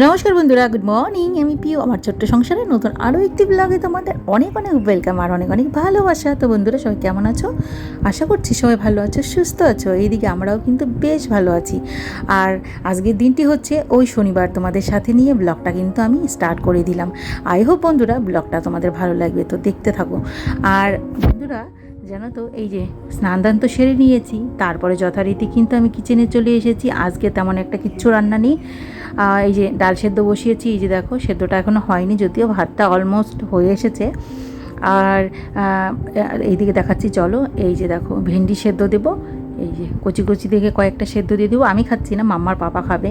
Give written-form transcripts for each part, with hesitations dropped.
নমস্কার বন্ধুরা, good morning. আমি পিও, আমার ছোট্ট সংসারে নতুন আরও একটি ব্লগে তোমাদের অনেক অনেক ওয়েলকাম আর অনেক অনেক ভালোবাসা। তো বন্ধুরা, সবাই কেমন আছো? আশা করছি সবাই ভালো আছো, সুস্থ আছো। এইদিকে আমরাও কিন্তু বেশ ভালো আছি। আর আজকের দিনটি হচ্ছে ওই শনিবার, তোমাদের সাথে নিয়ে ব্লগটা কিন্তু আমি স্টার্ট করে দিলাম। আই হোপ বন্ধুরা ব্লগটা তোমাদের ভালো লাগবে, তো দেখতে থাকো। আর বন্ধুরা জানো তো, এই যে স্নান দান তো সেরে নিয়েছি, তারপরে যথারীতি কিন্তু আমি কিচেনে চলে এসেছি। আজকে তেমন একটা কিচ্ছু রান্না নেই। এই যে ডাল সেদ্ধ বসিয়েছি, এই যে দেখো সেদ্ধটা এখনও হয়নি, যদিও ভাতটা অলমোস্ট হয়ে এসেছে। আর এইদিকে দেখাচ্ছি, চলো। এই যে দেখো ভেন্ডি সেদ্ধ দেবো, এই যে কচি কচি দেখে কয়েকটা সেদ্ধ দিয়ে দেবো। আমি খাচ্ছি না, মাম্মার পাপা খাবে।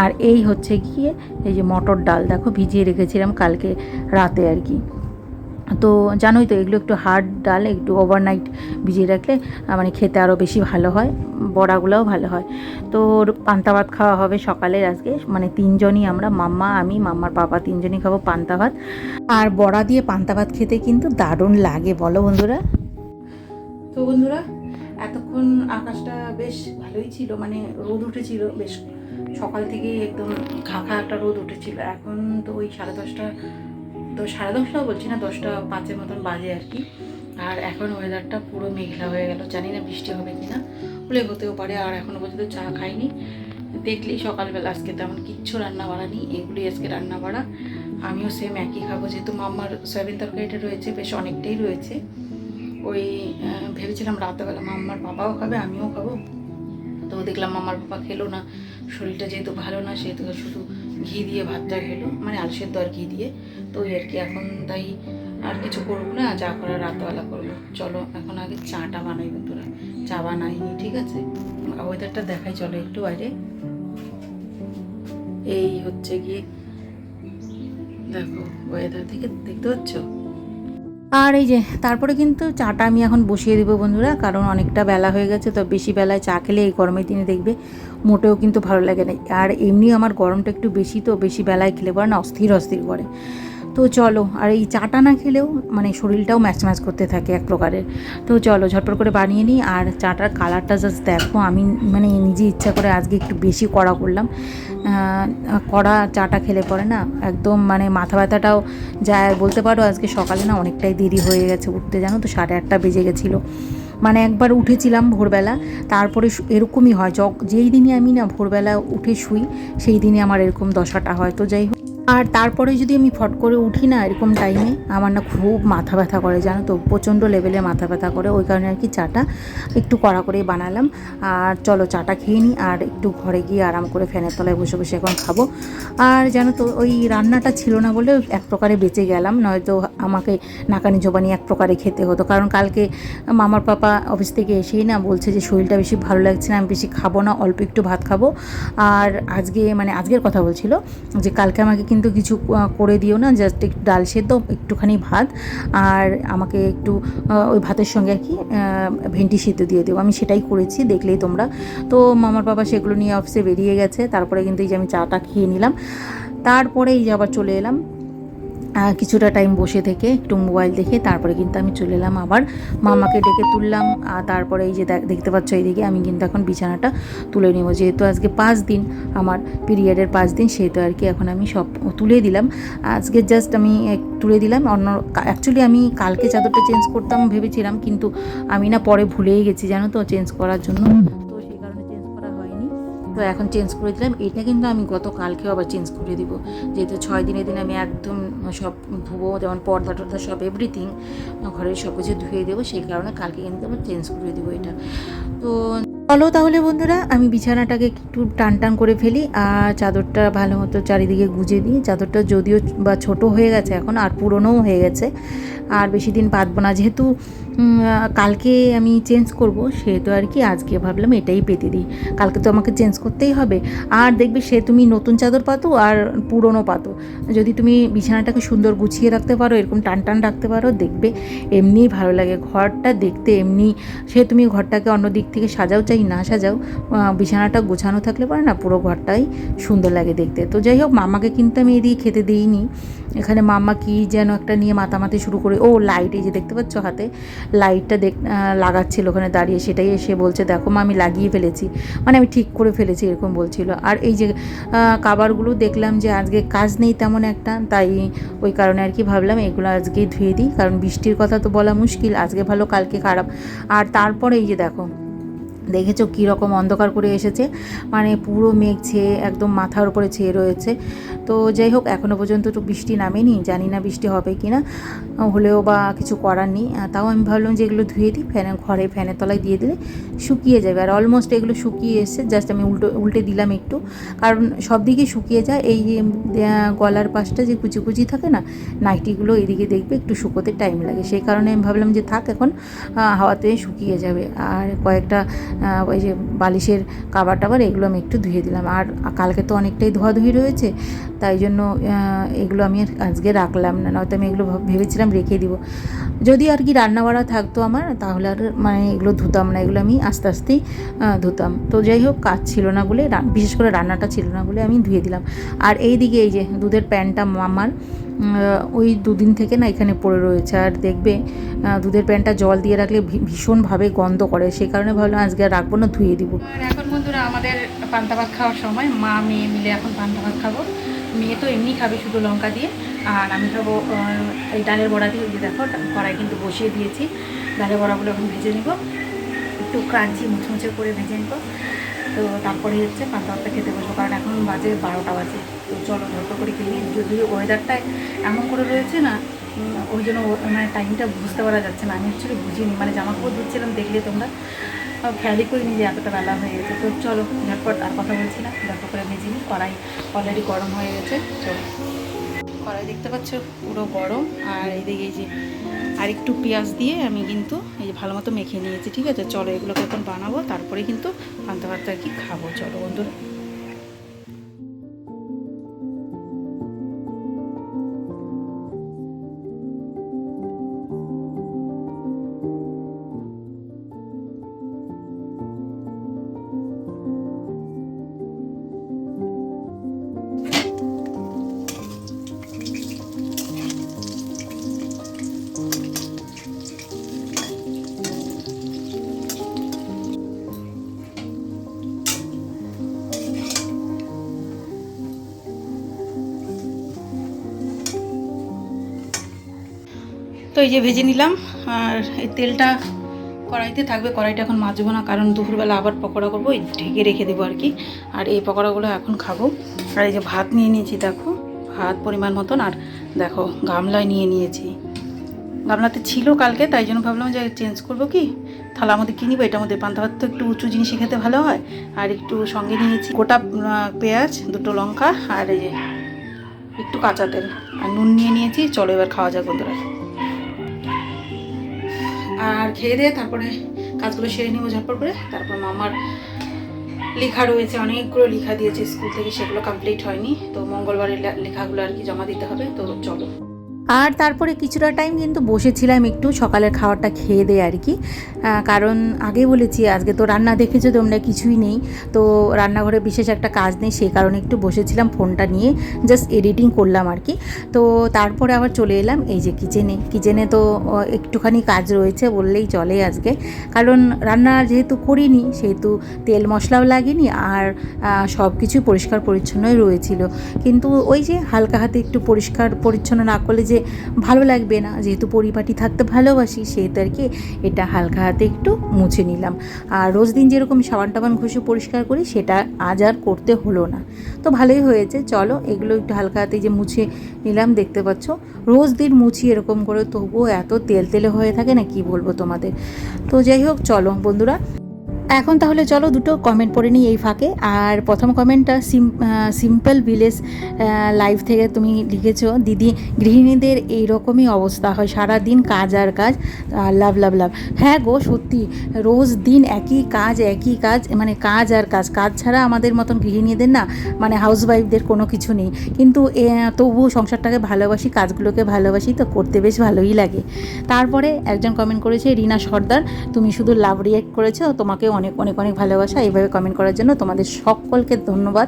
আর এই হচ্ছে গিয়ে এই যে মটর ডাল, দেখো ভিজিয়ে রেখেছিলাম কালকে রাতে আর কি। তো জানোই তো এগুলো একটু হার্ড ডাল, একটু ওভারনাইট ভিজিয়ে রাখলে মানে খেতে আরও বেশি ভালো হয়, বড়াগুলোও ভালো হয়। তো পান্তা ভাত খাওয়া হবে সকালে আজকে, মানে তিনজনই আমরা, মাম্মা, আমি, মাম্মার পাপা, তিনজনই খাবো পান্তা ভাত। আর বড়া দিয়ে পান্তা ভাত খেতে কিন্তু দারুণ লাগে, বলো বন্ধুরা। তো বন্ধুরা, এতক্ষণ আকাশটা বেশ ভালোই ছিল, মানে রোদ উঠেছিল বেশ সকাল থেকেই, একদম খাখা একটা রোদ উঠেছিল। এখন তো ওই 10:30, তো 10:30 বলছি না, 10:05 মতন বাজে আর কি। আর এখন ওয়েদারটা পুরো মেঘলা হয়ে গেল, জানি না বৃষ্টি হবে কিনা, হলে হতেও পারে। আর এখনও পর্যন্ত চা খাইনি, দেখলেই সকালবেলা আজকে তেমন কিচ্ছু রান্না বাড়া নেই, এগুলি আজকে রান্না বাড়া। আমিও সেম একই খাবো, যেহেতু মাম্মার সয়াবিন তরকারিটা রয়েছে, বেশ অনেকটাই রয়েছে। ওই ভেবেছিলাম রাতেবেলা মাম্মার পাপাও খাবে, আমিও খাবো। তো দেখলাম মামার পাপা খেলো না, শরীরটা যেহেতু ভালো না, সেহেতু শুধু ঘি দিয়ে ভাতটা খেলো, মানে আলু সেদ্ধ আর ঘি দিয়ে। তো ওই আর কি, এখন তাই আর কিছু করবো না, যা করার রাতবেলা করবো। চলো এখন আগে চাটা বানাই বন্ধুরা, চা বানাইনি, ঠিক আছে। ওয়েদারটা দেখাই, চলো একটু বাইরে। এই হচ্ছে গিয়ে দেখো ওয়েদার থেকে দেখতে পাচ্ছ। আর এই যে তারপরে কিন্তু চাটা আমি এখন বসিয়ে দেবো বন্ধুরা, কারণ অনেকটা বেলা হয়ে গেছে। তো বেশি বেলায় চা খেলে এই গরমের দিনে দেখবে মোটেও কিন্তু ভালো লাগে না। আর এমনি আমার গরমটা একটু বেশি, তো বেশি বেলায় খেলে পরে না অস্থির অস্থির করে। তো চলো, আর এই চাটা না খেলেও মানে শরীরটাও ম্যাচ ম্যাচ করতে থাকে এক প্রকারের। তো চলো ঝটপট করে বানিয়ে নিই। আর চাটার কালারটা জাস্ট দেখো, আমি মানে নিজে ইচ্ছা করে আজকে একটু বেশি কড়া করলাম। কড়া চাটা খেলে পরে না একদম মানে মাথা ব্যথাটাও যায়। বলতে পারো আজকে সকালে না অনেকটাই দেরি হয়ে গেছে উঠতে, জানো তো 8:30 বেজে গেছিলো। মানে একবার উঠেছিলাম ভোরবেলা, তারপরে এরকমই হয়, যেই দিনই আমি না ভোরবেলা উঠে শুই, সেই দিনই আমার এরকম দশাটা হয়। তো যাই হোক, আর তারপরে যদি আমি ফট করে উঠি না এরকম টাইমে, আমার না খুব মাথা ব্যথা করে, জানো তো, প্রচণ্ড লেভেলে মাথা ব্যথা করে। ওই কারণে আর কি চাটা একটু কড়া করেই বানালাম। আর চলো চাটা খেয়ে নিই, আর একটু ঘরে গিয়ে আরাম করে ফ্যানের তলায় বসে বসে এখন খাবো। আর জানো তো ওই রান্নাটা ছিল না বলে এক প্রকারে বেঁচে গেলাম, নয়তো আমাকে নাকানি জোবানি এক প্রকারে খেতে হতো। কারণ কালকে মামার পাপা অফিস থেকে এসেই না বলছে যে শরীরটা বেশি ভালো লাগছে না, আমি বেশি খাবো না, অল্প একটু ভাত খাবো। আর আজকে মানে আজকের কথা বলছিল যে কালকে আমাকে কিন্তু কিছু করে দিও না, জাস্ট একটু ডাল সেদ্ধ, একটুখানি ভাত, আর আমাকে একটু ওই ভাতের সঙ্গে আর কি ভেন্ডি সেদ্ধ দিয়ে দেবো। আমি সেটাই করেছি, দেখলেই তোমরা। তো মামার বাবা সেগুলো নিয়ে অফিসে বেরিয়ে গেছে। তারপরে কিন্তু এই যে আমি চাটা খেয়ে নিলাম, তারপরে এই যে আবার চলে এলাম কিছুটা টাইম বসে থেকে একটু মোবাইল দেখে, তারপরে কিন্তু আমি চলে এলাম আবার মামাকে ডেকে তুললাম। আর তারপরে এই যে দেখতে পাচ্ছ এইদিকে আমি কিন্তু এখন বিছানাটা তুলে নেব, যেহেতু আজকে 5 দিন আমার পিরিয়ডের 5 দিন, সেহেতু আর কি এখন আমি সব তুলে দিলাম। আজকে জাস্ট আমি তুলে দিলাম। অ্যাকচুয়ালি আমি কালকে চাদরটা চেঞ্জ করতাম ভেবেছিলাম, কিন্তু আমি না পরে ভুলেই গেছি, জানো তো, চেঞ্জ করার জন্য। তো সেই কারণে চেঞ্জ করা হয়নি। তো এখন চেঞ্জ করে দিলাম। এটা কিন্তু আমি গতকালকেও আবার চেঞ্জ করে দিব, যেহেতু 6 দিনের দিন আমি একদম সব ধুবো, যেমন পর্দা টর্দা সব এভরিথিং ঘরের সব কিছু ধুয়ে দেবো, সেই কারণে কালকে কিন্তু আবার চেঞ্জ করে দেবো এটা। তো চলো তাহলে বন্ধুরা, আমি বিছানাটাকে একটু টান টান করে ফেলি, আর চাদরটা ভালো মতো চারিদিকে গুজে দিই। চাদরটা যদিও বা ছোটো হয়ে গেছে এখন, আর পুরনোও হয়ে গেছে, আর বেশি দিন পাতবো না, যেহেতু কালকে আমি চেঞ্জ করব, সেহেতু আর কি আজকে ভাবলাম এটাই পেতে দিই। কালকে তো আমাকে চেঞ্জ করতেই হবে। আর দেখবে সে তুমি নতুন চাদর পাতো আর পুরনো পাতো, যদি তুমি বিছানাটাকে সুন্দর গুছিয়ে রাখতে পারো, এরকম টান টান রাখতে পারো, দেখবে এমনিই ভালো লাগে ঘরটা দেখতে। এমনি সে তুমি ঘরটাকে অন্য দিক থেকে সাজাও চাই না সাজাও, বিছানাটা গোছানো থাকলে পারে না পুরো ঘরটাই সুন্দর লাগে দেখতে। তো যাই হোক, মামাকে কিন্তু আমি এদিকে খেতে দিইনি, এখানে মাম্মা কি যেন একটা নিয়ে মাতামাতি শুরু করে, ও লাইট, এই যে দেখতে পাচ্ছ হাতে লাইটটা লাগাচ্ছিল ওখানে দাঁড়িয়ে, সেটাই এসে বলছে দেখো মা আমি লাগিয়ে ফেলেছি, মানে আমি ঠিক করে ফেলেছি এরকম বলছিল। আর এই যে কাবারগুলো দেখলাম যে আজকে কাজ নেই তেমন একটা, তাই ওই কারণে আর কি ভাবলাম এগুলো আজকেই ধুয়ে দিই, কারণ বৃষ্টির কথা তো বলা মুশকিল, আজকে ভালো কালকে খারাপ। আর তারপরে এই যে দেখেছো কীরকম অন্ধকার করে এসেছে, মানে পুরো মেঘ ছেয়ে একদম মাথার উপরে ছেয়ে রয়েছে। তো যাই হোক এখনও পর্যন্ত তো বৃষ্টি নামেনি, জানি না বৃষ্টি হবে কি না, হলেও বা কিছু করার নেই। তাও আমি ভাবলাম যে এগুলো ধুয়ে দিই, ফ্যানের তলায় দিয়ে দিলে শুকিয়ে যাবে। আর অলমোস্ট এগুলো শুকিয়ে এসছে, জাস্ট আমি উল্টে দিলাম একটু, কারণ সব দিকে শুকিয়ে যায়। এই গলার পাশটা যে কুচি কুচি থাকে না নাইটিগুলো, এদিকে দেখবে একটু শুকোতে টাইম লাগে, সেই কারণে আমি ভাবলাম যে থাক এখন হাওয়াতে শুকিয়ে যাবে। আর কয়েকটা ওই যে বালিশের কাবার টাবার এগুলো আমি একটু ধুয়ে দিলাম। আর কালকে তো অনেকটাই ধোয়াধুয়ি রয়েছে, তাই জন্য এগুলো আমি আজকে রাখলাম না, নয়তো আমি এগুলো ভেবেছিলাম রেখে দিব। যদি আর কি রান্না বাড়া থাকতো আমার, তাহলে আর মানে এগুলো ধুতাম না, এগুলো আমি আস্তে আস্তেই ধুতাম। তো যাই হোক কাজ ছিল না বলে, বিশেষ করে রান্নাটা ছিল না বলে আমি ধুয়ে দিলাম। আর এই দিকে এই যে দুধের প্যান্টটা আমার ওই দুদিন থেকে না এখানে পড়ে রয়েছে। আর দেখবে দুধের প্যান্টটা জল দিয়ে রাখলে ভীষণভাবে গন্ধ করে, সেই কারণে ভাবলাম আজকে আর রাখবো না, ধুয়ে দিব। আর এখন বন্ধুরা আমাদের পান্তা ভাত খাওয়ার সময়, মা মেয়ে মিলে এখন পান্তা ভাত খাবো। মেয়ে তো এমনি খাবে শুধু লঙ্কা দিয়ে, আর আমি খাবো এই ডালের বড়া দিয়ে। যে দেখো কড়াই কিন্তু বসিয়ে দিয়েছি, ডালের বড়াগুলো এখন ভেজে নিব, একটু ক্রাঞ্চি মুচমুচে করে ভেজে নিব। তো তারপরে হচ্ছে পান্তা ভাতটা খেতে বসবো, কারণ এখন বাজে 12টা বাজে। তো চলো ঝট করে খেয়ে, যদি ওয়েদারটা এমন করে রয়েছে না, ওই জন্য মানে টাইমটা বুঝতে পারা যাচ্ছে না। আমি অ্যাকচুয়ালি বুঝিনি, মানে জামা কাপড় ধুচ্ছিলাম, দেখলে তোমরা খেয়ালই করিনি যে এতটা বেলা হয়ে গেছে। তো চলো ঝটপট আর কথা বলছি না, ঝট করে ভেজে নিই। কড়াই অলরেডি গরম হয়ে গেছে, চলো। কড়াই দেখতে পাচ্ছ পুরো গরম। আর এইদিকে এই যে আর একটু পেঁয়াজ দিয়ে আমি কিন্তু এই যে ভালো মতো মেখে নিয়েছি, ঠিক আছে। চলো এগুলোকে এখন বানাবো, তারপরে কিন্তু পান্তা ভাতটা আর কি খাবো। চলো বন্ধুরা। তো এই যে ভেজে নিলাম, আর এই তেলটা কড়াইতে থাকবে। কড়াইটা এখন মাজবো না, কারণ দুপুরবেলা আবার পকোড়া করবো, ঢেকে রেখে দেবো আর কি। আর এই পকোড়াগুলো এখন খাবো। আর এই যে ভাত নিয়ে নিয়েছি, দেখো ভাত পরিমাণ মতন। আর দেখো গামলায় নিয়ে নিয়েছি, গামলাতে ছিল কালকে, তাই জন্য ভাবলাম যে চেঞ্জ করবো কি, থালার মধ্যে কিনবো। এটার মধ্যে পান্তা ভাত তো একটু উঁচু জিনিসই খেতে ভালো হয়। আর একটু সঙ্গে নিয়েছি গোটা পেঁয়াজ, দুটো লঙ্কা, আর এই যে একটু কাঁচা তেল, আর নুন নিয়ে নিয়েছি। চলো এবার খাওয়া যাক বন্ধুরা। আর খেয়ে দিয়ে তারপরে কাজগুলো সেরে নেবো ঝটপট করে। তারপর মামার লেখা রয়েছে, অনেকগুলো লেখা দিয়েছে স্কুল থেকে, সেগুলো কমপ্লিট হয়নি। তো মঙ্গলবারের লেখাগুলো আর কি জমা দিতে হবে। তো চলো। আর তারপরে কিছুটা টাইম কিন্তু বসেছিলাম একটু সকালের খাবারটা খেয়ে দেয় আর কি, কারণ আগে বলেছি আজকে তো রান্না দেখেছো তোমরা, কিছুই নেই। তো রান্নাঘরে বিশেষ একটা কাজ নেই, সেই কারণে একটু বসেছিলাম ফোনটা নিয়ে, জাস্ট এডিটিং করলাম আর কি। তো তারপরে আবার চলে এলাম এই যে কিচেনে তো একটুখানি কাজ রয়েছে বললেই চলে আজকে, কারণ রান্না যেহেতু করিনি সেহেতু তেল মশলাও লাগেনি, আর সব কিছু পরিষ্কার পরিচ্ছন্নই রয়েছিল। কিন্তু ওই যে হালকা হাতে একটু পরিষ্কার পরিচ্ছন্ন না করলে যে ভালো লাগবে না, যেহেতু পরিপাটি থাকতে ভালোবাসি সেহেতু আর কি এটা হালকা হাতে একটু মুছে নিলাম। আর রোজ দিন যেরকম সাবান টাবান ঘষে পরিষ্কার করি সেটা আজ আর করতে হলো না, তো ভালোই হয়েছে। চলো এগুলো একটু হালকা হাতে যে মুছে নিলাম, দেখতে পাচ্ছ রোজ দিন মুছি এরকম করে, তবুও এত তেলে হয়ে থাকে না, কি বলবো তোমাদের। তো যাই হোক চলো বন্ধুরা, এখন তাহলে চলো দুটো কমেন্ট পড়ে নিই এই ফাঁকে। আর প্রথম কমেন্টটা সিম্পল ভিলেজ লাইফ থেকে তুমি লিখেছো, দিদি গৃহিণীদের এইরকমই অবস্থা হয়, সারা দিন কাজ আর কাজ, লাভ লাভ লাভ। হ্যাঁ গো সত্যি, রোজ দিন একই কাজ, মানে কাজ আর কাজ ছাড়া আমাদের মতন গৃহিণীদের না, মানে হাউসওয়াইফদের কোনো কিছু নেই। কিন্তু তবু সংসারটাকে ভালোবাসি, কাজগুলোকে ভালোবাসি, তো করতে বেশ ভালোই লাগে। তারপরে একজন কমেন্ট করেছে রিনা সর্দার, তুমি শুধু লাভ রিয়েক্ট করেছো, তোমাকে অনেক অনেক অনেক ভালোবাসা। এইভাবে কমেন্ট করার জন্য তোমাদের সকলকে ধন্যবাদ,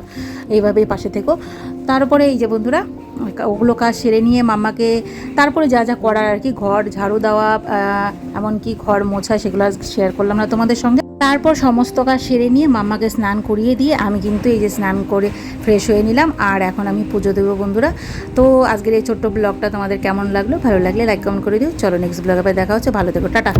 এইভাবেই পাশে থেকো। তারপরে এই যে বন্ধুরা ওগুলো কাজ সেরে নিয়ে মাম্মাকে তারপরে যা যা করার আর কি, ঘর ঝাড়ু দেওয়া, এমনকি ঘর মোছা, সেগুলো শেয়ার করলাম না তোমাদের সঙ্গে। তারপর সমস্ত কাজ সেরে নিয়ে মাম্মাকে স্নান করিয়ে দিয়ে আমি কিন্তু এই যে স্নান করে ফ্রেশ হয়ে নিলাম, আর এখন আমি পুজো দেবো বন্ধুরা। তো আজকের এই ছোট্ট ব্লগটা তোমাদের কেমন লাগলো? ভালো লাগলে লাইক কমেন্ট করে দিও। চলো নেক্সট ব্লগে দেখা হচ্ছে, ভালো থেকো, টাটা।